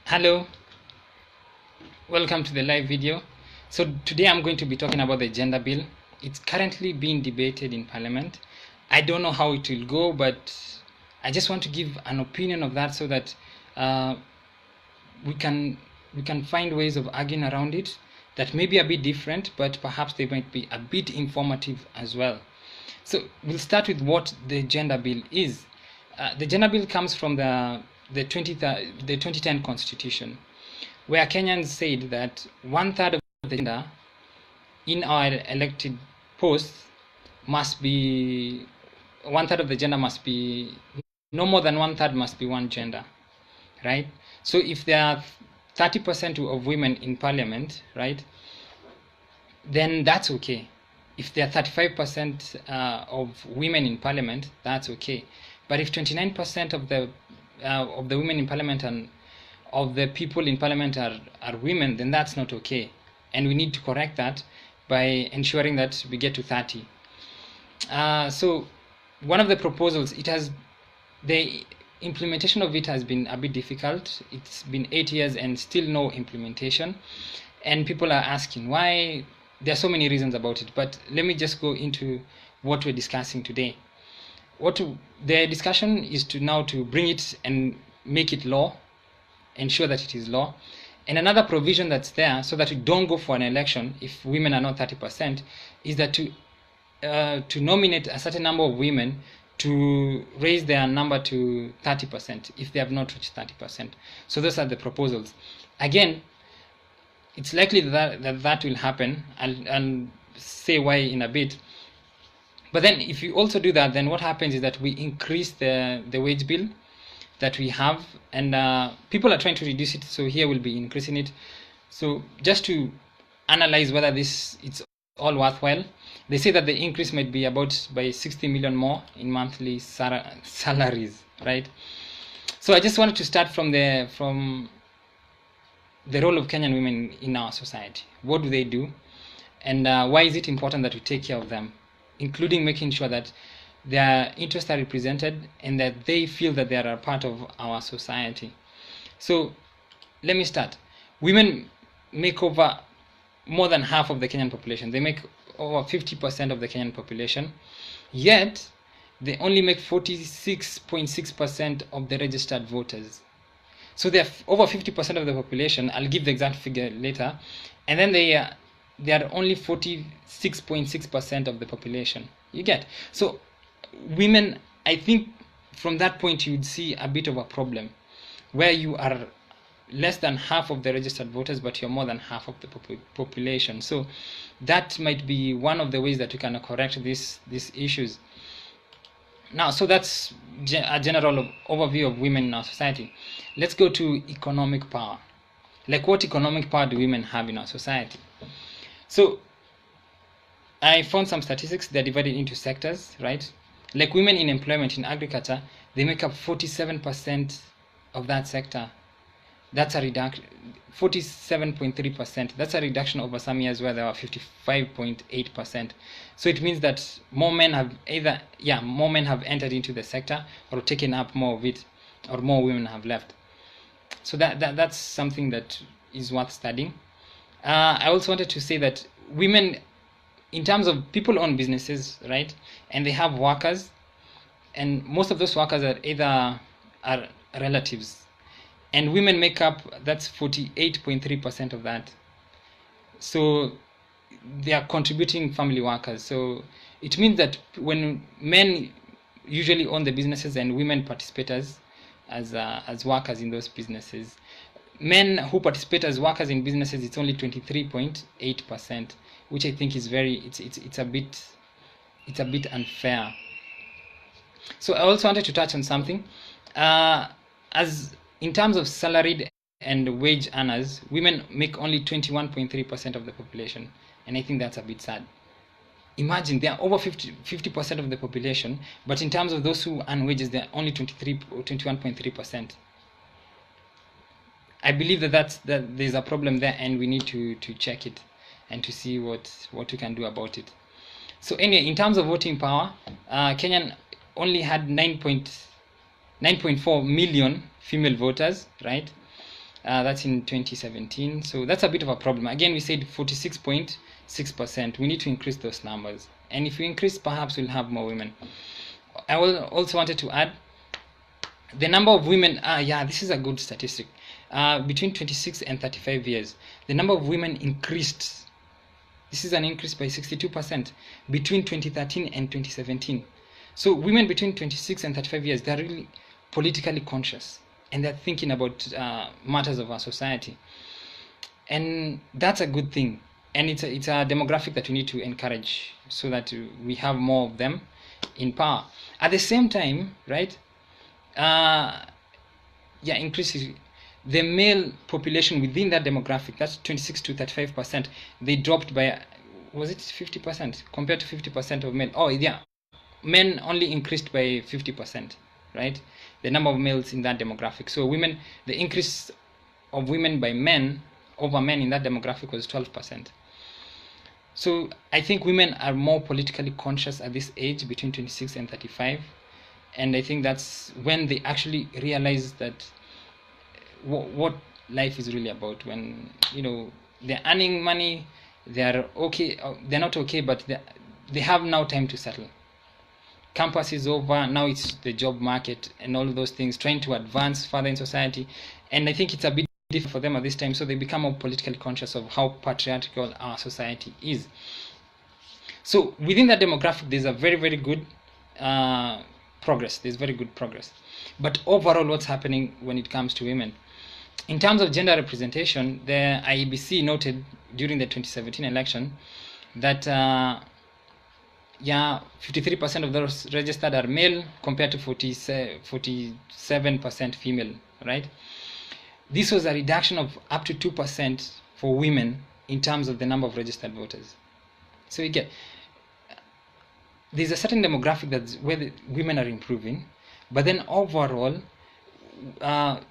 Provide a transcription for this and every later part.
Hello, welcome to the live video. So today I'm going to be talking about the gender bill. It's currently being debated in Parliament. I don't know how it will go, but I just want to give an opinion of that so that we can find ways of arguing around it that may be a bit different, but perhaps they might be a bit informative as well. So we'll start with what the gender bill is. The gender bill comes from the 2010 constitution, where Kenyans said that 1/3 of the gender in our elected posts must be no more than 1/3 must be one gender, right? So if there are 30% of women in parliament, right, then that's okay. If there are 35% of women in parliament, that's okay. But if 29% of the women in parliament and of the people in parliament are women, then that's not okay. And we need to correct that by ensuring that we get to 30. So one of the proposals, the implementation of it has been a bit difficult. It's been 8 years and still no implementation. And people are asking why. There are so many reasons about it, but let me just go into what we're discussing today. The discussion is to bring it and make it law, ensure that it is law. And another provision that's there so that we don't go for an election if women are not 30% is that to nominate a certain number of women to raise their number to 30% if they have not reached 30%. So those are the proposals. Again, it's likely that will happen. I'll say why in a bit. But then if you also do that, then what happens is that we increase the wage bill that we have, and people are trying to reduce it, so here we'll be increasing it. So just to analyze whether it's all worthwhile, they say that the increase might be about by 60 million more in monthly salaries, right? So I just wanted to start from the role of Kenyan women in our society. What do they do, and why is it important that we take care of them, including making sure that their interests are represented and that they feel that they are a part of our society. So let me start. Women make over more than half of the Kenyan population. They make over 50% of the Kenyan population, yet they only make 46.6% of the registered voters. So they're over 50% of the population. I'll give the exact figure later. And then they are only 46.6% of the population. You get? So women, I think from that point you'd see a bit of a problem where you are less than half of the registered voters, but you're more than half of the population. So that might be one of the ways that we can correct these issues. Now, so that's a general overview of women in our society. Let's go to economic power. Like, what economic power do women have in our society? So I found some statistics. They're divided into sectors, right? Like women in employment in agriculture, they make up 47% of that sector. That's a reduction, 47.3%. That's a reduction over some years where there were 55.8%. So it means that more men have entered into the sector or taken up more of it, or more women have left. So that's something that is worth studying. I also wanted to say that women, in terms of people own businesses, right, and they have workers, and most of those workers are relatives, and women make up, that's 48.3% of that. So they are contributing family workers. So it means that when men usually own the businesses and women participate as workers in those businesses, men who participate as workers in businesses, it's only 23.8%, which I think is it's a bit unfair. So I also wanted to touch on something. As in terms of salaried and wage earners, women make only 21.3% of the population, and I think that's a bit sad. Imagine, they are over 50% of the population, but in terms of those who earn wages, they're only 21.3%. I believe that there's a problem there, and we need to check it and to see what we can do about it. So anyway, in terms of voting power, Kenyan only had 9.4 million female voters, right? That's in 2017. So that's a bit of a problem. Again, we said 46.6%. We need to increase those numbers. And if we increase, perhaps we'll have more women. I will also wanted to add the number of women. This is a good statistic. Between 26 and 35 years, the number of women increased. This is an increase by 62% between 2013 and 2017. So women between 26 and 35 years, they're really politically conscious, and they're thinking about matters of our society. And that's a good thing. And it's a demographic that we need to encourage so that we have more of them in power. At the same time, right, increases the male population within that demographic, that's 26 to 35%, they dropped by, was it 50% compared to 50% of men? Oh yeah, men only increased by 50%, right? The number of males in that demographic. So women, the increase of women by men over men in that demographic was 12%. So I think women are more politically conscious at this age, between 26 and 35. And I think that's when they actually realize that what life is really about. When, you know, they're earning money, they're okay, they're not okay, but they have now time to settle. Campus is over, now it's the job market and all of those things, trying to advance further in society. And I think it's a bit different for them at this time, so they become more politically conscious of how patriarchal our society is. So within that demographic, there's a very, very good progress. There's very good progress. But overall, what's happening when it comes to women? In terms of gender representation, the IEBC noted during the 2017 election that 53% of those registered are male compared to 47% female, right? This was a reduction of up to 2% for women in terms of the number of registered voters. So you get, there's a certain demographic that's where the women are improving, but then overall,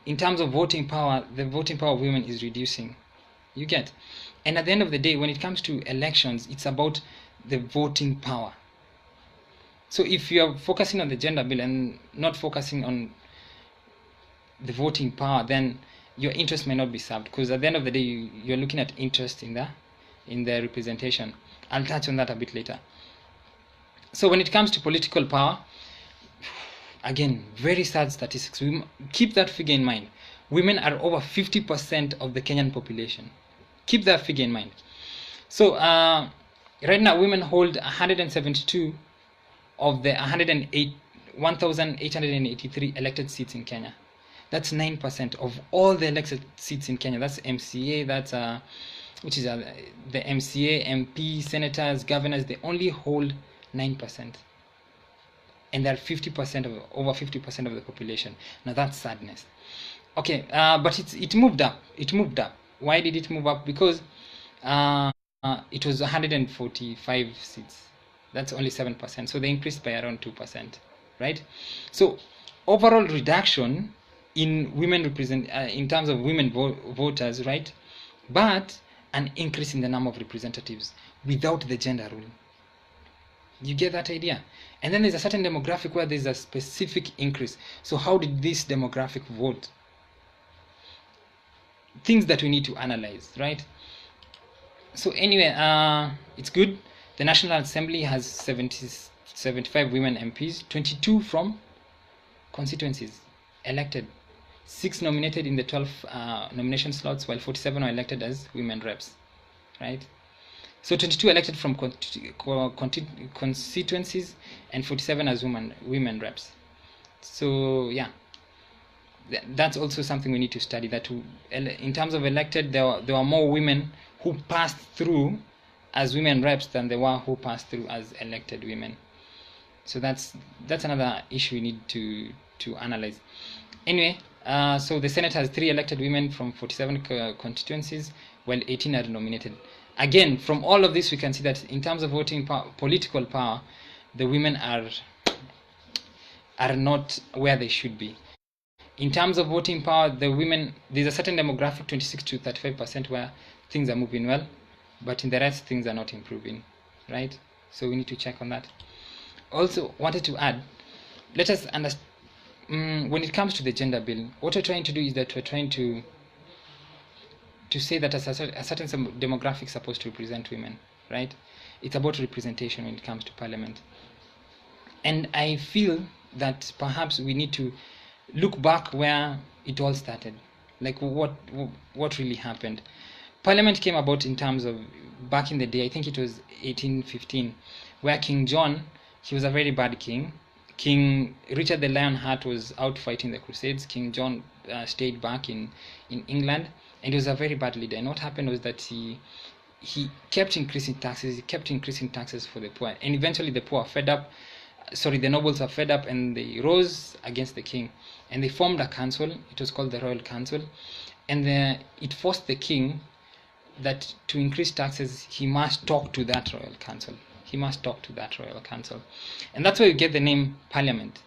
in terms of voting power, the voting power of women is reducing. You get, and at the end of the day, when it comes to elections, it's about the voting power. So if you are focusing on the gender bill and not focusing on the voting power, then your interest may not be served, because at the end of the day, you're looking at interest in the representation. I'll touch on that a bit later. So when it comes to political power, again, very sad statistics. We keep that figure in mind. Women are over 50% of the Kenyan population. Keep that figure in mind. So right now, women hold 172 of the 1,883 elected seats in Kenya. That's 9% of all the elected seats in Kenya. That's MCA, that's which is the MCA, MP, senators, governors. They only hold 9%. And they're 50% of over 50% of the population. Now that's sadness. Okay, but it moved up. It moved up. Why did it move up? Because it was 145 seats. That's only 7%. So they increased by around 2%, right? So overall reduction in women in terms of women voters, right? But an increase in the number of representatives without the gender rule. You get that idea? And then there's a certain demographic where there's a specific increase. So how did this demographic vote? Things that we need to analyze, right? So anyway, it's good. The National Assembly has 75 women MPs, 22 from constituencies elected, 6 nominated in the 12 nomination slots, while 47 are elected as women reps, right? So 22 elected from constituencies and 47 as women reps. So yeah, that's also something we need to study. That in terms of elected, there were more women who passed through as women reps than there were who passed through as elected women. So that's another issue we need to analyze. Anyway, so the Senate has 3 elected women from 47 constituencies, while 18 are nominated. Again, from all of this, we can see that in terms of voting power, political power, the women are not where they should be. In terms of voting power, the women, there's a certain demographic, 26 to 35%, where things are moving well, but in the rest, things are not improving, right? So we need to check on that. Also, wanted to add, let us understand, when it comes to the gender bill, what we're trying to do is that we're trying to to say that a certain demographic is supposed to represent women, right? It's about representation when it comes to parliament. And I feel that perhaps we need to look back where it all started, like what really happened. Parliament came about in terms of, back in the day, I think it was 1815, where King John, he was a very bad king. King Richard the Lionheart was out fighting the Crusades. King John stayed back in England, and he was a very bad leader. And what happened was that he kept increasing taxes. He kept increasing taxes for the poor, and eventually the poor are fed up. Sorry, the nobles are fed up, and they rose against the king, and they formed a council. It was called the Royal Council, and it forced the king that to increase taxes, he must talk to that Royal Council. He must talk to that Royal Council. And that's where you get the name Parliament.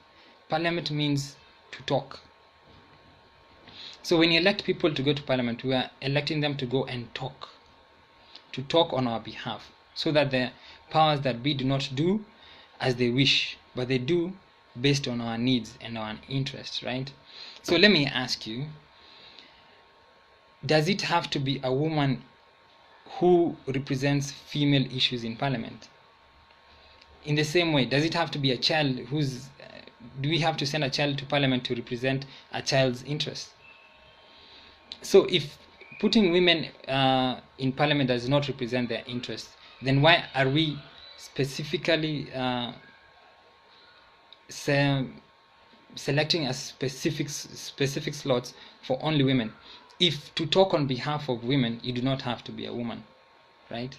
Parliament means to talk. So when you elect people to go to Parliament, we are electing them to go and talk on our behalf, so that the powers that be do not do as they wish, but they do based on our needs and our interests, right? So let me ask you, does it have to be a woman who represents female issues in Parliament? In the same way, does it have to be a child who's... do we have to send a child to Parliament to represent a child's interests? So if putting women in Parliament does not represent their interests, then why are we specifically selecting a specific slots for only women? If to talk on behalf of women, you do not have to be a woman, right?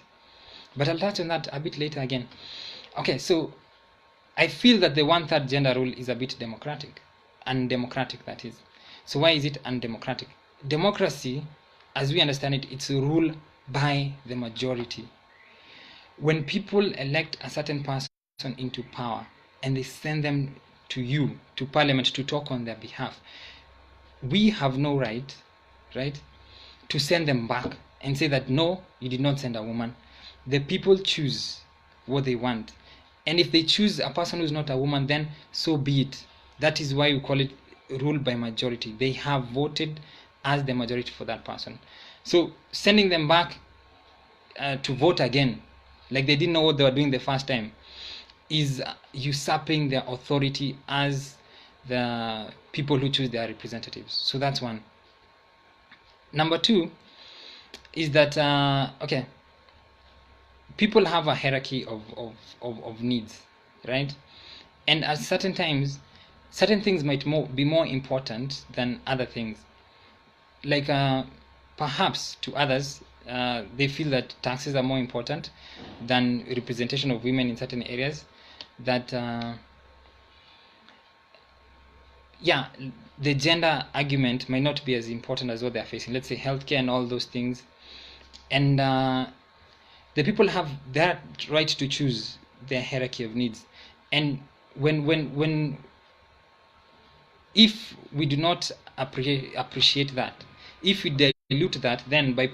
But I'll touch on that a bit later again. Okay, so I feel that the 1/3 gender rule is a bit undemocratic, that is. So why is it undemocratic? Democracy, as we understand it, it's a rule by the majority. When people elect a certain person into power and they send them to you, to Parliament, to talk on their behalf, we have no right to send them back and say that no, you did not send a woman. The people choose what they want, and if they choose a person who's not a woman, then so be it. That is why we call it rule by majority. They have voted as the majority for that person. So sending them back to vote again, like they didn't know what they were doing the first time, is usurping their authority as the people who choose their representatives. So that's one. Number two is that okay, people have a hierarchy of needs, right? And at certain times, certain things might be more important than other things. Like perhaps to others, they feel that taxes are more important than representation of women in certain areas. That yeah, the gender argument might not be as important as what they're facing. Let's say healthcare and all those things. And the people have that right to choose their hierarchy of needs. And if we do not appreciate that, if we dilute that, then by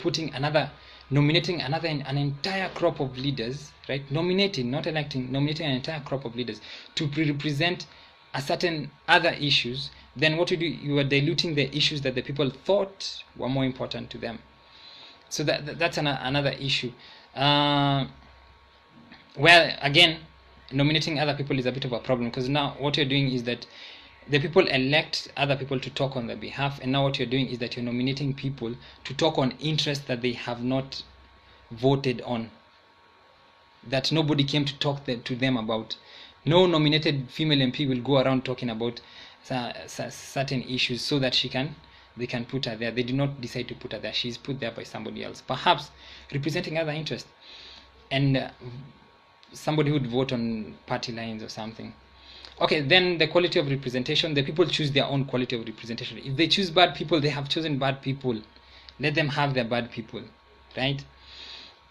nominating an entire crop of leaders, right? Nominating, not electing, nominating an entire crop of leaders to represent a certain other issues, then what you do, you are diluting the issues that the people thought were more important to them. So that's another issue. Well, again, nominating other people is a bit of a problem, because now what you're doing is that the people elect other people to talk on their behalf, and now what you're doing is that you're nominating people to talk on interests that they have not voted on, that nobody came to talk to them about. No nominated female MP will go around talking about certain issues so that they can put her there. They do not decide to put her there. She's put there by somebody else, perhaps representing other interests, and somebody who would vote on party lines or something. Okay, then the quality of representation. The people choose their own quality of representation. If they choose bad people, they have chosen bad people. Let them have their bad people, right?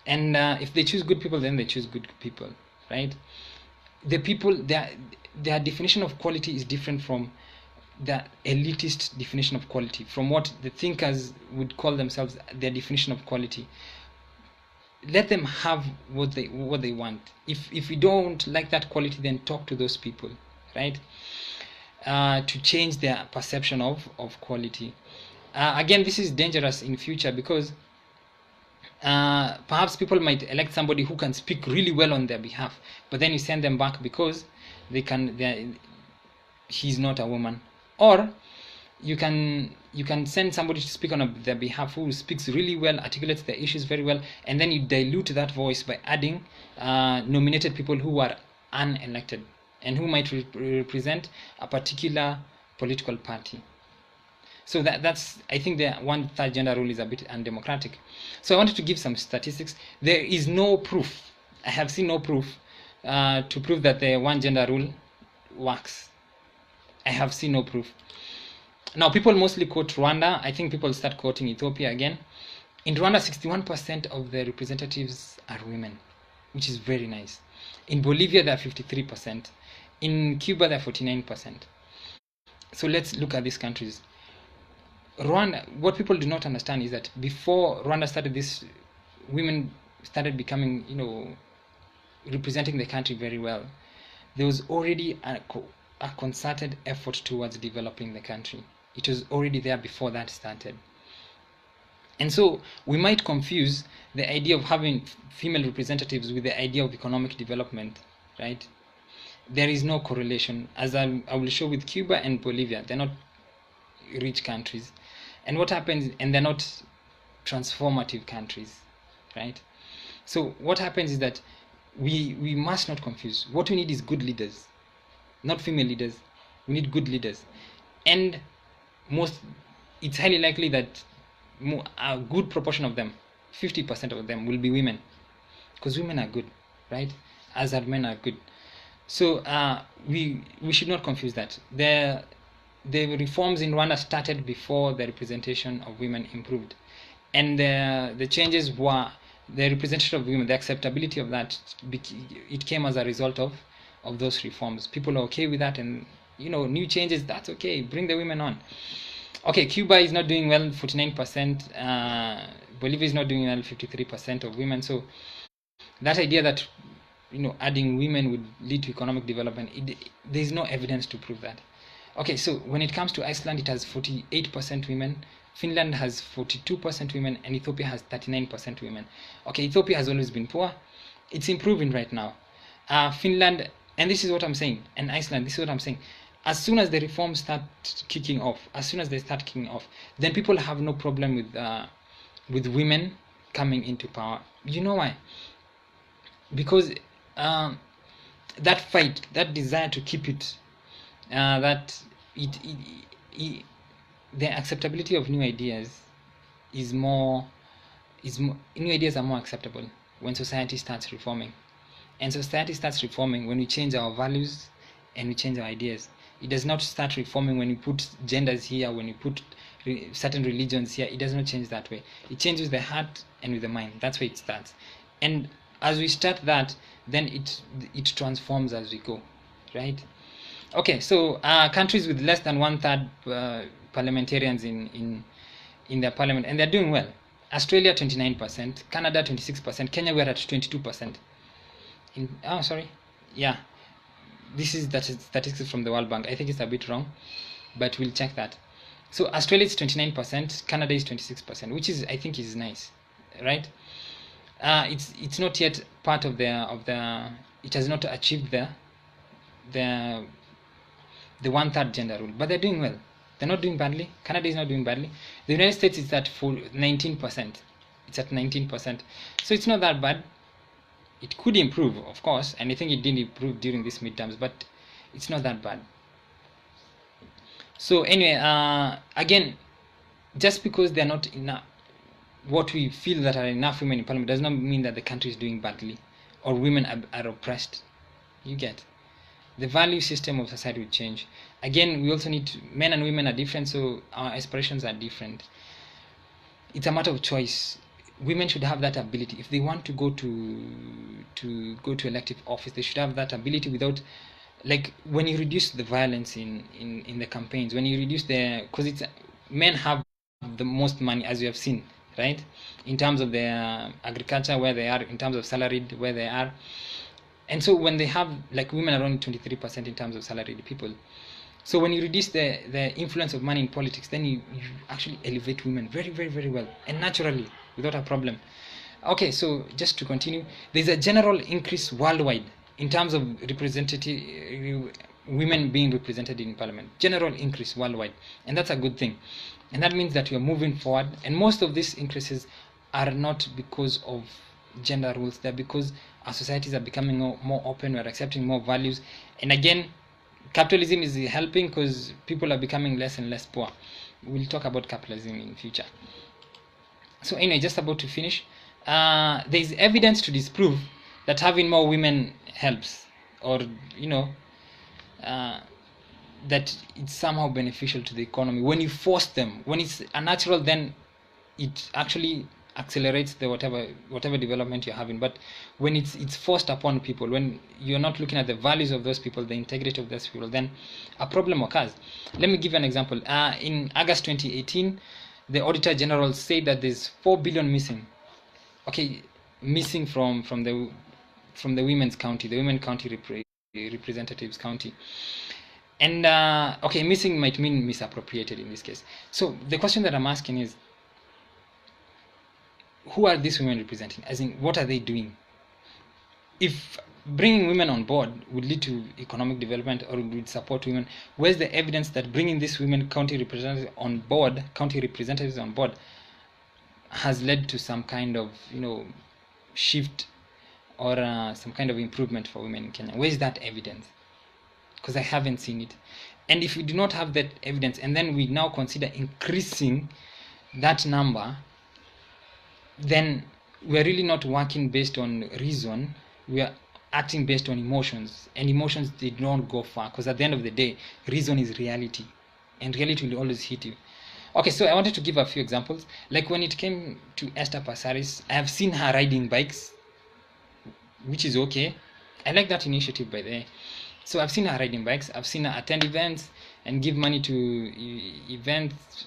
And if they choose good people, then they choose good people, right? The people, their definition of quality is different from the elitist definition of quality, from what the thinkers would call themselves their definition of quality. Let them have what they want. If you don't like that quality, then talk to those people, right? To change their perception of quality. Again, this is dangerous in future, because perhaps people might elect somebody who can speak really well on their behalf, but then you send them back because she's not a woman. Or you can send somebody to speak on their behalf who speaks really well, articulates their issues very well, and then you dilute that voice by adding nominated people who are unelected and who might represent a particular political party. So that's, I think the one-third gender rule is a bit undemocratic. So I wanted to give some statistics. There is no proof, I have seen no proof to prove that the one gender rule works. I have seen no proof. Now, people mostly quote Rwanda. I think people start quoting Ethiopia again. In Rwanda, 61% of the representatives are women, which is very nice. In Bolivia, they are 53%. In Cuba, they are 49%. So let's look at these countries. Rwanda, what people do not understand is that before Rwanda started this, women started becoming, representing the country very well. There was already a concerted effort towards developing the country. It was already there before that started. And so we might confuse the idea of having female representatives with the idea of economic development, right? There is no correlation, as I will show with Cuba and Bolivia. They're not rich countries. And what happens, and they're not transformative countries, right? So what happens is that we must not confuse. What we need is good leaders, not female leaders. We need good leaders. And it's highly likely that a good proportion of them, 50% of them, will be women, because women are good, right? As are men are good. So we should not confuse that. The reforms in Rwanda started before the representation of women improved, and the changes were the representation of women, the acceptability of that. It came as a result of those reforms. People are okay with that, and new changes, that's okay. Bring the women on. Okay, Cuba is not doing well, 49%. Bolivia is not doing well, 53% of women. So that idea that adding women would lead to economic development, there is no evidence to prove that. Okay, so when it comes to Iceland, it has 48% women. Finland has 42% women, and Ethiopia has 39% women. Okay, Ethiopia has always been poor. It's improving right now. Finland, and this is what I'm saying, and Iceland, this is what I'm saying. As soon as the reforms start kicking off, then people have no problem with women coming into power. You know why? Because that fight, that desire to keep it, the acceptability of new ideas new ideas are more acceptable when society starts reforming. And society starts reforming when we change our values and we change our ideas. It does not start reforming when we put genders here, when we put certain religions here. It does not change that way. It changes the heart and with the mind. That's where it starts. And as we start that, then it transforms as we go, right? Okay, so countries with less than 1/3 parliamentarians in their parliament, and they're doing well. Australia 29%, Canada 26%, Kenya we're at 22%. This is statistics from the World Bank. I think it's a bit wrong, but we'll check that. So Australia is 29%, Canada is 26%, which is, I think, is nice, right? It's not yet part of the. It has not achieved the 1/3 gender rule, but they're doing well. They're not doing badly. Canada is not doing badly. The United States is at 19%. It's at 19%. So it's not that bad. It could improve, of course, and I think it did improve during these midterms, but it's not that bad. So anyway, again, just because they're not enough, what we feel that are enough women in parliament does not mean that the country is doing badly or women are oppressed. You get. The value system of society will change. Again, we also need men and women are different, so our aspirations are different. It's a matter of choice. Women should have that ability. If they want to go to elective office, they should have that ability without, like, when you reduce the violence in the campaigns, when you reduce because men have the most money, as you have seen, right? In terms of their agriculture, where they are, in terms of salaried, where they are. And so when they have, like, women are only 23% in terms of salaried people. So when you reduce the influence of money in politics, then you actually elevate women very, very, very well, and naturally, without a problem. Okay, so just to continue, there's a general increase worldwide in terms of representative women being represented in parliament. General increase worldwide, and that's a good thing. And that means that we are moving forward. And most of these increases are not because of gender rules. They're because our societies are becoming more open. We're accepting more values. And again, capitalism is helping because people are becoming less and less poor. We'll talk about capitalism in future. So anyway, just about to finish. There is evidence to disprove that having more women helps, or that it's somehow beneficial to the economy. When you force them, when it's unnatural, then it actually accelerates the whatever development you're having. But when it's forced upon people, when you're not looking at the values of those people, the integrity of those people, then a problem occurs. Let me give you an example. In August 2018, the Auditor General said that there's 4 billion missing. Okay, missing from the women's county, the women county representatives county. And okay, missing might mean misappropriated in this case. So the question that I'm asking is, who are these women representing? As in, what are they doing? If bringing women on board would lead to economic development or would support women, where's the evidence that bringing these women county representatives on board has led to some kind of shift or some kind of improvement for women in Kenya? Where is that evidence? Because I haven't seen it. And if we do not have that evidence, and then we now consider increasing that number, then we are really not working based on reason. We are acting based on emotions, and emotions did not go far, because at the end of the day, reason is reality, and reality will always hit you. Okay, so I wanted to give a few examples. Like when it came to Esther Passaris, I have seen her riding bikes, which is okay. I like that initiative, by the way. So I've seen her riding bikes. I've seen her attend events and give money to events,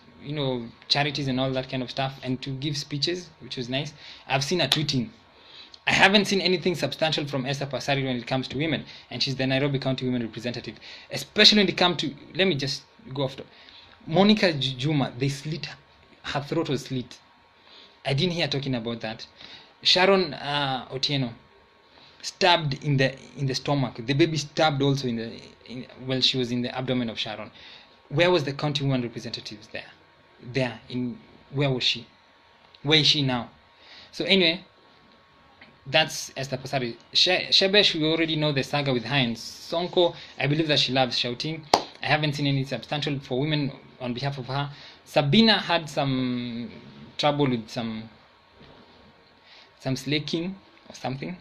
charities and all that kind of stuff, and to give speeches, which was nice. I've seen her tweeting. I haven't seen anything substantial from Esther Passaris when it comes to women, and she's the Nairobi County Women Representative. Especially when it comes to, let me just go off. Monica Juma, they slit, her throat was slit. I didn't hear talking about that. Sharon Otieno, stabbed in the stomach. The baby stabbed also while she was in the abdomen of Sharon. Where was the county women representatives there? Where was she? Where is she now? So anyway, that's Esther Passaris. Shebesh, we already know the saga with her and Sonko. I believe that she loves shouting. I haven't seen any substantial for women on behalf of her. Sabina had some trouble with some slaking or something.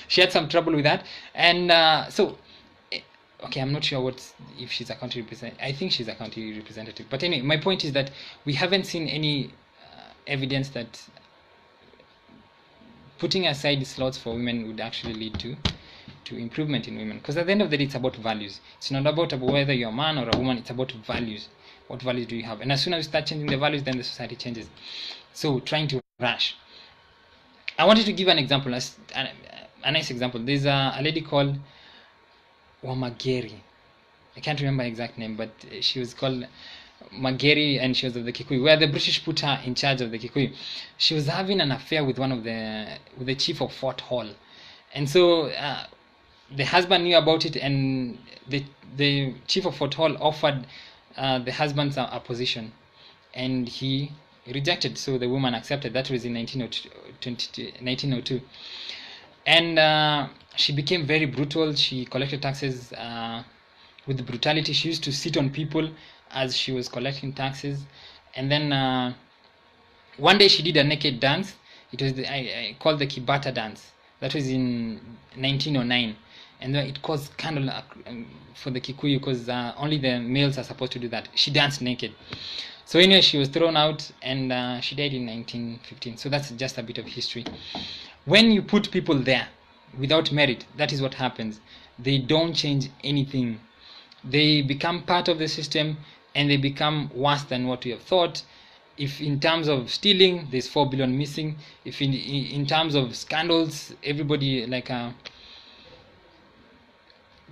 She had some trouble with that, and okay, I'm not sure if she's a county representative. I think she's a county representative. But anyway, my point is that we haven't seen any evidence that putting aside slots for women would actually lead to improvement in women. Because at the end of the day, it's about values. It's not about whether you're a man or a woman. It's about values. What values do you have? And as soon as you start changing the values, then the society changes. So trying to rush. I wanted to give an example, a nice example. There's a lady called Makeri. I can't remember her exact name, but she was called Makeri, and she was of the Kikuyu, where the British put her in charge of the Kikuyu. She was having an affair with with the chief of Fort Hall, and so the husband knew about it, and the chief of Fort Hall offered the husband a position, and he rejected. So the woman accepted. That was in 1902. And she became very brutal. She collected taxes with brutality. She used to sit on people as she was collecting taxes. And then one day she did a naked dance. It was I called the Kibata dance. That was in 1909. And it caused scandal for the Kikuyu, because only the males are supposed to do that. She danced naked. So anyway, she was thrown out, and she died in 1915. So that's just a bit of history. When you put people there without merit, that is what happens. They don't change anything. They become part of the system, and they become worse than what we have thought. If in terms of stealing, there's 4 billion missing. If in terms of scandals, everybody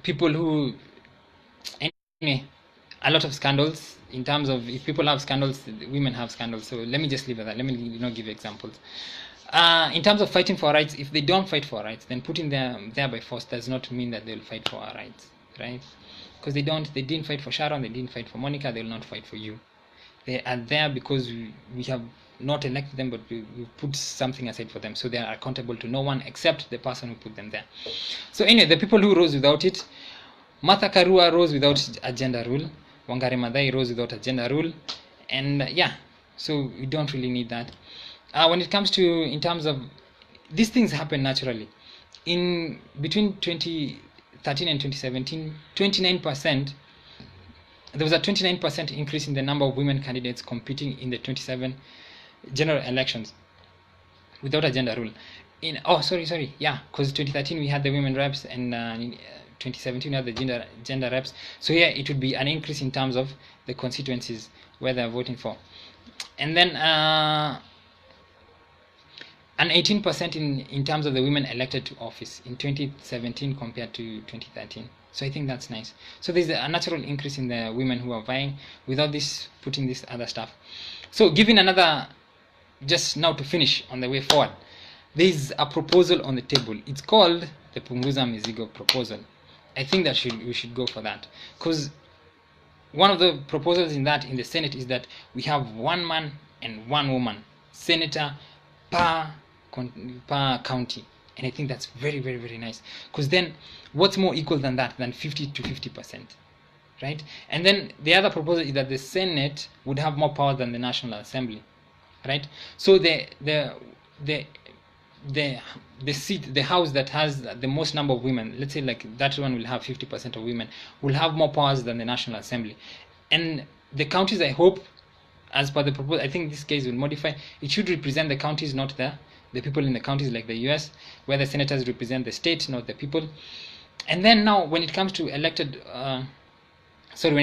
people who, anyway, a lot of scandals. In terms of, if people have scandals, women have scandals. So let me just leave it at that. Let me give examples. In terms of fighting for our rights, if they don't fight for our rights, then putting them there by force does not mean that they'll fight for our rights, right? Because they didn't fight for Sharon, they didn't fight for Monica, they will not fight for you. They are there because we have not elected them, but we put something aside for them, so they are accountable to no one except the person who put them there. So anyway, the people who rose without it, Martha Karua rose without a gender rule, Wangari Maathai rose without a gender rule, and yeah, so we don't really need that. When it comes to, in terms of, these things happen naturally. In between 2013 and 2017, 29%, there was a 29% increase in the number of women candidates competing in the 27 general elections without a gender rule. Because 2013 we had the women reps, and in 2017 we had the gender reps. So here it would be an increase in terms of the constituencies where they're voting for. And then an 18% in terms of the women elected to office in 2017 compared to 2013. So I think that's nice. So there's a natural increase in the women who are vying without this putting this other stuff. So giving another, just now to finish on the way forward, there's a proposal on the table. It's called the Punguza Mizigo proposal. I think that we should go for that, because one of the proposals in the Senate is that we have one man and one woman senator per county, and I think that's very, very, very nice, because then what's more equal than that, than 50 to 50%, right? And then the other proposal is that the Senate would have more power than the National Assembly, right? So the seat, the house that has the most number of women, let's say like that one will have 50% of women, will have more powers than the National Assembly. And the counties, I hope, as per the proposal, I think this case will modify, it should represent the counties, not the people in the counties, like the US, where the senators represent the state, not the people. And then now when it comes to when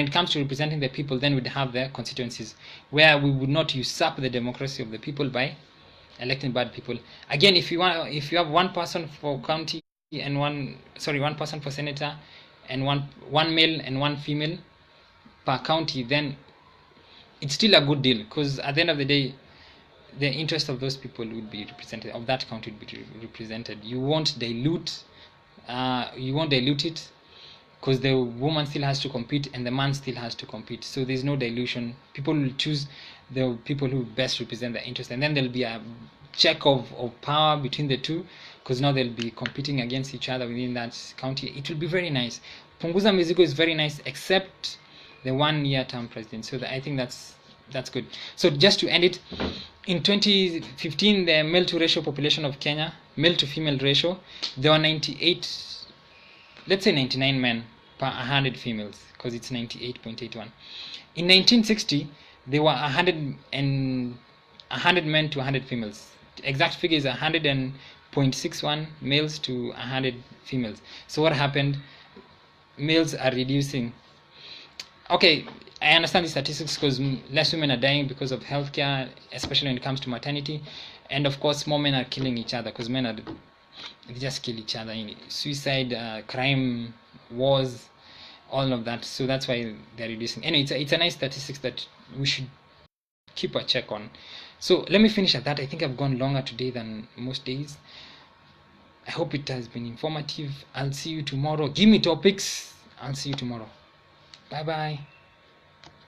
it comes to representing the people, then we'd have the constituencies, where we would not usurp the democracy of the people by electing bad people. Again, if you have one person for county and one person for senator, and one male and one female per county, then it's still a good deal, because at the end of the day, the interest of those people would be represented, of that county would be represented. You won't dilute it, because the woman still has to compete and the man still has to compete. So there's no dilution. People will choose the people who best represent their interest, and then there'll be a check of power between the two, because now they'll be competing against each other within that county. It will be very nice. Punguza Mizigo is very nice, except the 1-year term president. So I think that's good. So just to end it, in 2015, the male to ratio population of Kenya, male to female ratio, there were 99 men per 100 females, because it's 98.81. In 1960, there were 100 men to 100 females. The exact figure is 100.61 males to 100 females. So what happened? Males are reducing. Okay, I understand the statistics, because less women are dying because of healthcare, especially when it comes to maternity, and of course more men are killing each other, because men they just kill each other in suicide, crime, wars, all of that. So that's why they're reducing. Anyway, it's a nice statistics that we should keep a check on. So let me finish at that. I think I've gone longer today than most days. I hope it has been informative. I'll see you tomorrow. Give me topics. I'll see you tomorrow. Bye bye.